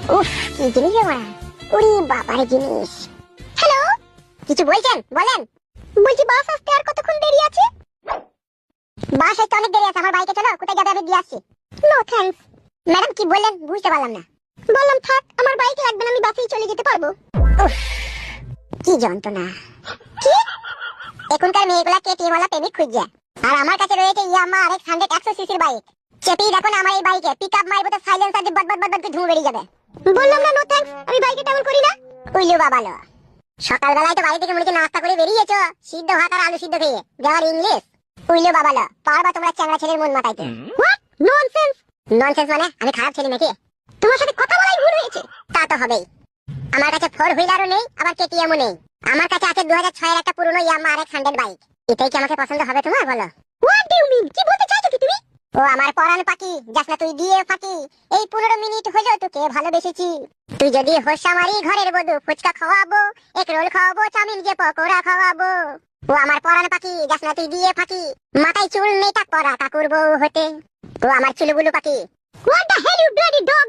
উফ, কি জিনিস রে মারা, ওরে বাবার জিনিস। হ্যালো, কিছু বলছেন? বলেন। বলছি বাস আসতে আর কতক্ষণ দেরি আছে? বাস আসতে অনেক দেরি আছে, আমার বাইকে চলো, কোথায় যাবে আমি দিয়ে আসছি। No thanks. ম্যাডাম কি বললেন বুঝতে পারলাম না। বললাম থাক, আমার বাইক লাগবে না, আমি বাসেই চলে যেতে পারবো। উফ, কি যন্ত্রণা। কি? এখনকার মেয়েগুলা কেটিএম ওয়ালা প্রেমিক খুঁজছে, আর আমার কাছে রয়েছে ইয়ামা RX 100 100 সিসির বাইক। চেপেই দেখো না আমার এই বাইকে, পিকআপ মারবো তো সাইলেন্সার দিয়ে বট করে ধুঁ বেরিয়ে যাবে। বললাম না নো থ্যাঙ্কস, আমি বাইকে তেমন করি না। উইলো বাবালো, সকালবেলায় তো বাড়ি থেকে মনে হচ্ছে নাস্তা করে বেরিয়েছো, সিদ্ধ ভাত আর আলু সিদ্ধ খেয়ে। যাওয়ার ইংলিশ উইলো বাবালো, পারবা তোমরা চ্যাংড়া ছেলের মন মাতাইতে? What nonsense? ননসেন্স মানে আমি খারাপ ছেলে নাকি? তোমার সাথে কথা বলাই ভুল হয়েছে। তা তো হবেই, আমার কাছে 4 হুইলারও নেই, আবার কেটিএমও নেই। আমার কাছে আছে 2006 এর একটা পুরনো ইয়ামা RX 100 বাইক। এটাই কি আমাকে পছন্দ হবে তোমার, বলো? What do you mean? কি বলতে চাইছো কি তুমি? ও আমার পরাণ পাখি, যাস না তুই দিয়ে ফাঁকি। এই 15 মিনিট হলো তোকে ভালোবেসেছি। তুই যদি হোস আমারই ঘরের বধূ, ফুচকা খাওয়াবো, এক রোল খাওয়াবো, চাউমিন দিয়ে পকোড়া খাওয়াবো। ও আমার পরাণ পাখি, যাস না তুই দিয়ে ফাঁকি। মাথায় চুল নেই টাক পরা কাকুর বউ হতে। ও আমার চুলবুলু পাখি। What the hell you bloody dog?